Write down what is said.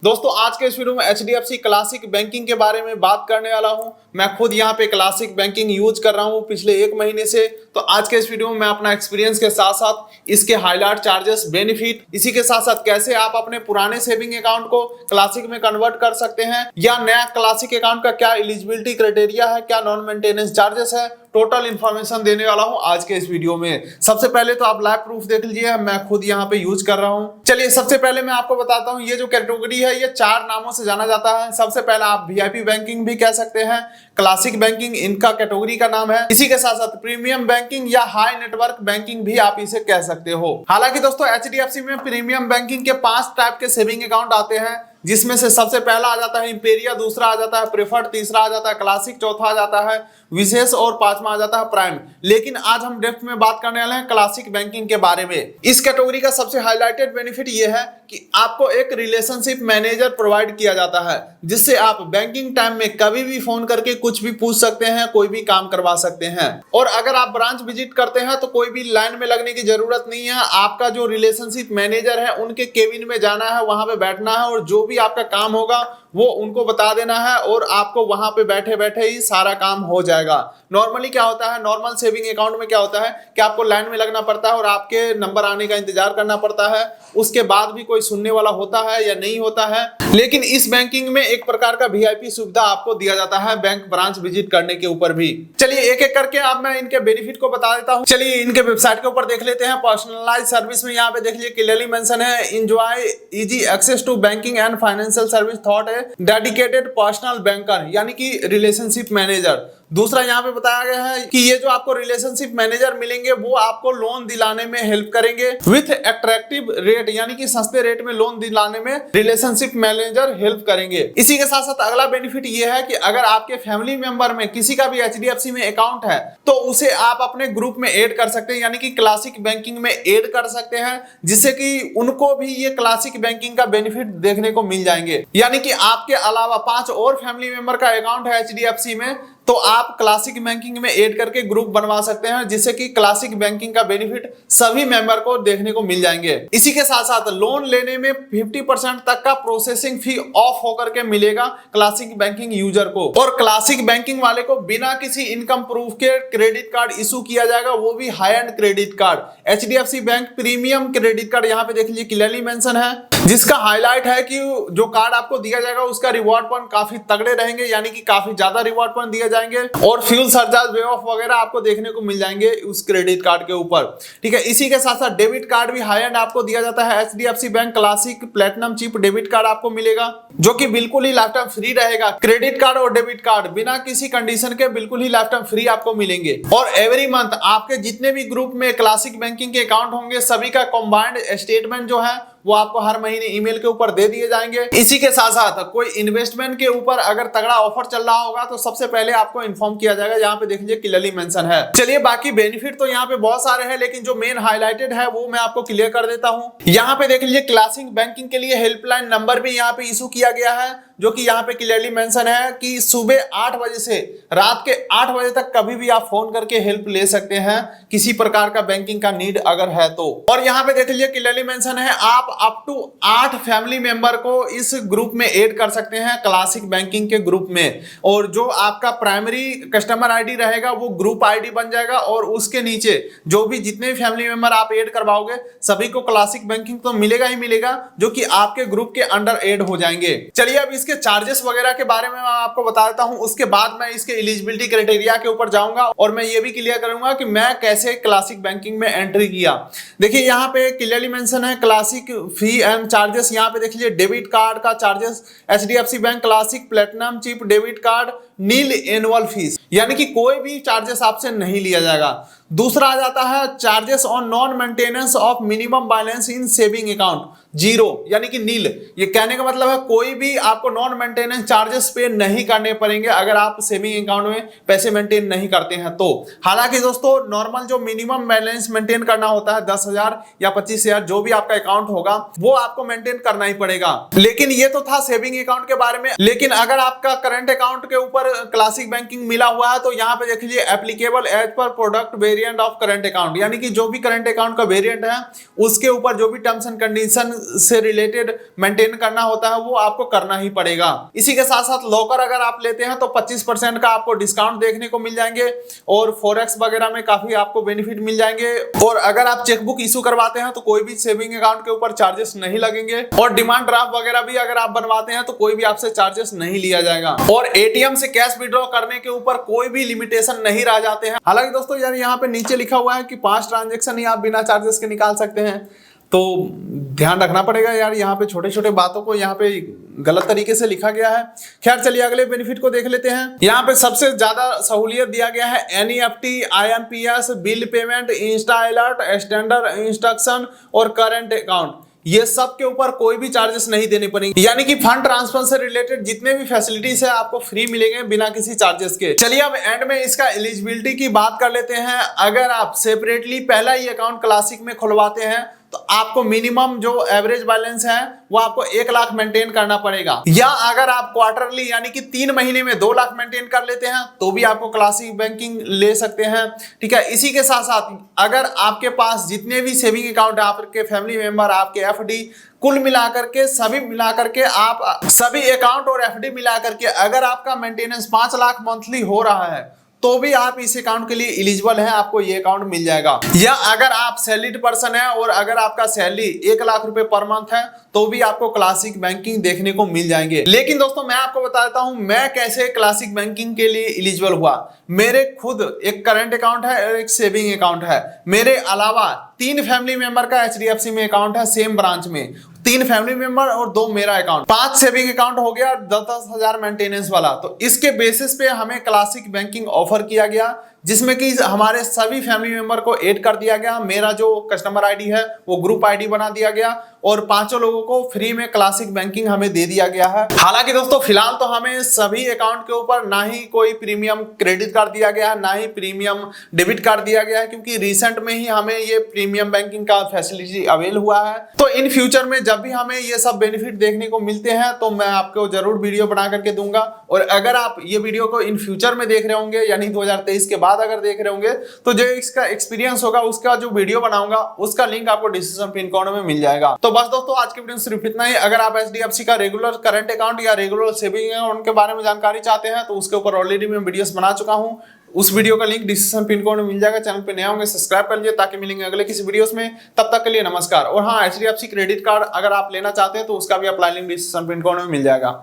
दोस्तों आज के इस वीडियो में HDFC क्लासिक बैंकिंग के बारे में बात करने वाला हूं। मैं खुद यहां पे क्लासिक बैंकिंग यूज कर रहा हूं पिछले 1 महीने से। तो आज के इस वीडियो में मैं अपना एक्सपीरियंस के साथ साथ इसके हाईलाइट, चार्जेस, बेनिफिट, इसी के साथ साथ कैसे आप अपने पुराने सेविंग अकाउंट को क्लासिक में कन्वर्ट कर सकते हैं या नया क्लासिक अकाउंट का क्या एलिजिबिलिटी क्राइटेरिया है, क्या नॉन मेंटेनेंस चार्जेस है, टोटल इन्फॉर्मेशन देने वाला हूं आज के इस वीडियो में। सबसे पहले तो आप लाइव प्रूफ देख लीजिए, मैं खुद यहां पे यूज कर रहा हूं। चलिए सबसे पहले मैं आपको बताता हूं, ये जो कैटेगरी है ये 4 नामों से जाना जाता है। सबसे पहला आप वीआईपी बैंकिंग भी कह सकते हैं, क्लासिक बैंकिंग इनका कैटेगरी का नाम है। इसी के साथ साथ प्रीमियम बैंकिंग या हाई नेटवर्क बैंकिंग भी आप इसे कह सकते हो। हालांकि दोस्तों HDFC में प्रीमियम बैंकिंग के 5 टाइप के सेविंग अकाउंट आते हैं, जिसमें से सबसे पहला आ जाता है इंपेरिया, दूसरा आ जाता है प्रेफर्ड, तीसरा आ जाता है क्लासिक, चौथा आ जाता है विशेष और 5वां आ जाता है प्राइम। लेकिन आज हम डेप्थ में बात करने वाले हैं क्लासिक बैंकिंग के बारे में। इस कैटेगरी का सबसे हाईलाइटेड बेनिफिट यह है कि आपको एक रिलेशनशिप मैनेजर प्रोवाइड किया जाता है, जिससे आप बैंकिंग टाइम में कभी भी फोन करके कुछ भी पूछ सकते हैं, कोई भी काम करवा सकते हैं। और अगर आप ब्रांच विजिट करते हैं तो कोई भी लाइन में लगने की जरूरत नहीं है। आपका जो रिलेशनशिप मैनेजर है उनके केबिन में जाना है, वहां पे बैठना है और जो भी आपका काम होगा वो उनको बता देना है और आपको वहां पे बैठे बैठे ही सारा काम हो जाएगा। नॉर्मली क्या होता है, नॉर्मल सेविंग अकाउंट में क्या होता है कि आपको लाइन में लगना पड़ता है और आपके नंबर आने का इंतजार करना पड़ता है, उसके बाद भी कोई सुनने वाला होता है या नहीं होता है। लेकिन इस बैंकिंग में एक प्रकार का वीआईपी सुविधा आपको दिया जाता है बैंक ब्रांच विजिट करने के ऊपर भी। चलिए एक एक करके अब मैं इनके बेनिफिट को बता देता हूँ। चलिए इनके वेबसाइट के ऊपर देख लेते हैं। पर्सनलाइज सर्विस में यहाँ पे देख लीजिए क्लियरली मेंशन है, enjoy easy access to banking and financial service thought है डेडिकेटेड पर्सनल बैंकर, यानी कि रिलेशनशिप मैनेजर। दूसरा यहाँ पे बताया गया है कि ये जो आपको रिलेशनशिप मैनेजर मिलेंगे वो आपको लोन दिलाने में हेल्प करेंगे विथ अट्रैक्टिव रेट, यानी कि सस्ते रेट में लोन दिलाने में रिलेशनशिप मैनेजर हेल्प करेंगे। इसी के साथ साथ अगला बेनिफिट ये है कि अगर आपके फैमिली मेंबर में किसी का भी HDFC में अकाउंट है तो उसे आप अपने ग्रुप में ऐड कर सकते हैं, यानी कि क्लासिक बैंकिंग में ऐड कर सकते हैं, जिससे कि उनको भी ये क्लासिक बैंकिंग का बेनिफिट देखने को मिल जाएंगे। यानी कि आपके अलावा 5 और फैमिली मेंबर का अकाउंट है HDFC में तो आप क्लासिक बैंकिंग में ऐड करके ग्रुप बनवा सकते हैं, जिससे कि क्लासिक बैंकिंग का बेनिफिट सभी मेंबर को देखने को मिल जाएंगे। इसी के साथ साथ लोन लेने में 50% तक का प्रोसेसिंग फी ऑफ होकर के मिलेगा क्लासिक बैंकिंग यूजर को। और क्लासिक बैंकिंग वाले को बिना किसी इनकम प्रूफ के क्रेडिट कार्ड इशू किया जाएगा, वो भी high and credit card. HDFC bank premium credit card यहाँ पे देख लीजिए क्लियरली मेंशन है, जिसका हाईलाइट है कि जो कार्ड आपको दिया जाएगा उसका रिवॉर्ड पॉइंट काफी तगड़े रहेंगे, यानी कि काफी ज्यादा रिवॉर्ड पॉइंट दिया जाएंगे और फ्यूल सरचार्ज, वे ऑफ वगैरह आपको देखने को मिल जाएंगे उस क्रेडिट कार्ड के ऊपर। ठीक है, इसी के साथ साथ डेबिट कार्ड भी हाई एंड आपको दिया जाता है। HDFC bank classic platinum chip debit card आपको मिलेगा, जो कि बिल्कुल ही लाइफ टाइम फ्री रहेगा। क्रेडिट कार्ड और डेबिट कार्ड बिना किसी कंडीशन के बिल्कुल ही लाइफ टाइम फ्री आपको मिलेंगे। और एवरी मंथ आपके जितने भी ग्रुप में क्लासिक बैंकिंग के अकाउंट होंगे सभी का कंबाइंड स्टेटमेंट जो है वो आपको हर महीने ईमेल के ऊपर दे दिए जाएंगे। इसी के साथ साथ कोई इन्वेस्टमेंट के ऊपर अगर तगड़ा ऑफर चल रहा होगा तो सबसे पहले आपको इन्फॉर्म किया जाएगा, यहाँ पे देख लीजिए क्लियरली मेंशन है। चलिए बाकी बेनिफिट तो यहाँ पे बहुत सारे हैं, लेकिन जो मेन हाईलाइटेड है वो मैं आपको क्लियर कर देता हूँ। यहाँ पे देख लीजिए क्लासिक बैंकिंग के लिए हेल्पलाइन नंबर भी यहाँ पे इशू किया गया है, जो कि यहाँ पे क्लियरली मेंशन है कि सुबह 8 बजे से रात के 8 बजे तक कभी भी आप फोन करके हेल्प ले सकते हैं किसी प्रकार का बैंकिंग का नीड अगर है तो। और यहाँ पे देख लीजिए क्लियरली मेंशन है आप अप टू 8 फैमिली मेंबर को इस ग्रुप में ऐड कर सकते हैं क्लासिक बैंकिंग के ग्रुप में। और जो आपका प्राइमरी कस्टमर आईडी रहेगा वो ग्रुप आईडी बन जाएगा और उसके नीचे जो भी जितने फैमिली मेंबर आप ऐड करवाओगे सभी को क्लासिक बैंकिंग तो मिलेगा ही मिलेगा, जो कि आपके ग्रुप के अंडर ऐड हो जाएंगे। चलिए अब इसके चार्जेस वगैरह के बारे में मैं आपको बता देता हूं, उसके बाद मैं इसके एलिजिबिलिटी क्राइटेरिया के ऊपर जाऊंगा और मैं ये भी क्लियर करूंगा कि मैं कैसे क्लासिक बैंकिंग में एंट्री किया। देखिए यहाँ पे क्लियरली मेंशन है क्लासिक फी एंड चार्जेस। यहाँ पे देख लीजिए डेबिट कार्ड का charges, HDFC bank classic platinum chip debit card nil annual fees, यानी कि कोई भी चार्जेस आपसे नहीं लिया जाएगा। दूसरा आ जाता है charges on non maintenance of minimum balance in saving account, 0 यानी कि नील। ये कहने का मतलब है कोई भी आपको नॉन मेंटेनेंस चार्जेस पे नहीं करने पड़ेंगे अगर आप सेविंग अकाउंट में पैसे मेंटेन नहीं करते हैं तो। हालांकि दोस्तों नॉर्मल जो मिनिमम बैलेंस मेंटेन करना होता है 10,000 या 25,000 जो भी आपका अकाउंट होगा वो आपको मेंटेन करना ही पड़ेगा। लेकिन ये तो था सेविंग अकाउंट के बारे में। लेकिन अगर आपका करंट अकाउंट के ऊपर क्लासिक बैंकिंग मिला हुआ है तो यहाँ पे देख लीजिए applicable as per product variant variant of current account, यानी कि जो भी करंट अकाउंट का वेरिएंट है उसके ऊपर जो भी टर्म्स एंड कंडीशन से रिलेटेड मेंटेन करना होता है वो आपको करना ही पड़ेगा। इसी के साथ साथ लॉकर अगर आप लेते हैं तो 25% का आपको डिस्काउंट देखने को मिल जाएंगे और फॉरेक्स वगैरह में काफी आपको बेनिफिट मिल जाएंगे। और अगर आप चेकबुक इशू करवाते हैं तो कोई भी सेविंग अकाउंट के ऊपर चार्जेस नहीं लगेंगे और डिमांड ड्राफ्ट वगैरह भी अगर आप बनवाते हैं तो कोई भी आपसे चार्जेस नहीं लिया जाएगा और एटीएम से कैश विड्रॉ करने के ऊपर कोई भी लिमिटेशन नहीं रह जाते हैं। हालांकि दोस्तों यार यहाँ पे नीचे लिखा हुआ है कि 5 ट्रांजैक्शन ही आप बिना चार्जेस के निकाल सकते हैं, तो ध्यान रखना पड़ेगा यार, यहाँ पे छोटे छोटे बातों को यहाँ पे गलत तरीके से लिखा गया है। खैर चलिए अगले बेनिफिट को देख लेते हैं। यहाँ पे सबसे ज्यादा सहूलियत दिया गया है NEFT, IMPS, bill payment, Insta alert, standard instruction और करंट अकाउंट, ये सब के ऊपर कोई भी चार्जेस नहीं देने पड़ेंगे, यानी कि फंड ट्रांसफर से रिलेटेड जितने भी फैसिलिटीज है आपको फ्री मिलेंगे बिना किसी चार्जेस के। चलिए अब एंड में इसका एलिजिबिलिटी की बात कर लेते हैं। अगर आप सेपरेटली पहला ही अकाउंट क्लासिक में खुलवाते हैं तो आपको मिनिमम जो एवरेज बैलेंस है वो आपको 1 लाख मेंटेन करना पड़ेगा, या अगर आप क्वार्टरली यानी कि 3 महीने में 2 लाख मेंटेन कर लेते हैं तो भी आपको क्लासिक बैंकिंग ले सकते हैं। ठीक है, इसी के साथ साथ अगर आपके पास जितने भी सेविंग अकाउंट है, आपके फैमिली मेंबर, आपके एफडी, कुल मिलाकर के सभी मिलाकर के आप सभी अकाउंट और एफडी मिलाकर के अगर आपका मेंटेनेंस 5 लाख मंथली हो रहा है तो भी आप इस अकाउंट के लिए एलिजिबल हैं, आपको ये अकाउंट मिल जाएगा। या अगर आप सैलरीड पर्सन है और अगर आपका सैलरी 1 लाख रुपए पर मंथ है तो भी आपको क्लासिक बैंकिंग देखने को मिल जाएंगे। लेकिन दोस्तों मैं आपको बता देता हूं मैं कैसे क्लासिक बैंकिंग के लिए एलिजिबल हुआ। मेरे खुद एक करंट अकाउंट है और एक सेविंग अकाउंट है, मेरे अलावा 3 फैमिली मेंबर का एचडीएफसी में अकाउंट है, सेम ब्रांच में 3 फैमिली मेंबर और 2 मेरा अकाउंट, 5 सेविंग अकाउंट हो गया, 10-10 हजार मेंटेनेंस वाला। तो इसके बेसिस पे हमें क्लासिक बैंकिंग ऑफर किया गया जिसमें कि हमारे सभी फैमिली मेंबर को ऐड कर दिया गया। मेरा जो कस्टमर आईडी है वो ग्रुप आईडी बना दिया गया और 5 लोगों को फ्री में क्लासिक बैंकिंग हमें दे दिया गया है। हालांकि दोस्तों फिलहाल तो हमें सभी अकाउंट के ऊपर ना ही कोई प्रीमियम क्रेडिट कार्ड दिया गया है ना ही प्रीमियम डेबिट कार्ड दिया गया है, क्योंकि रिसेंट में ही हमें ये प्रीमियम बैंकिंग का फैसिलिटी अवेल हुआ है। तो इन फ्यूचर में जब भी हमें ये सब बेनिफिट देखने को मिलते हैं तो मैं आपको जरूर वीडियो बना करके दूंगा। और अगर आप ये वीडियो को इन फ्यूचर में देख रहे होंगे यानी 2023 के बाद अगर देख रहे होंगे तो जो इसका एक्सपीरियंस होगा उसका जो वीडियो बनाऊंगा उसका लिंक आपको डिस्क्रिप्शन पिन कॉर्नर में मिल जाएगा। तो बस दोस्तों आज की वीडियो में सिर्फ इतना ही। अगर आप एचडीएफसी का रेगुलर करंट अकाउंट या रेगुलर सेविंग अकाउंट के बारे में जानकारी चाहते हैं तो उसके ऊपर ऑलरेडी मैं वीडियोस बना चुका हूं, उस वीडियो का लिंक डिस्क्रिप्शन पिन कोड में मिल जाएगा। चैनल पे नए होंगे सब्सक्राइब कर लीजिए ताकि मिलेंगे अगले किसी वीडियोस में। तब तक के लिए नमस्कार। और हाँ, एचडीएफसी क्रेडिट कार्ड अगर आप लेना चाहते हैं तो उसका भी apply link description pin code में मिल जाएगा।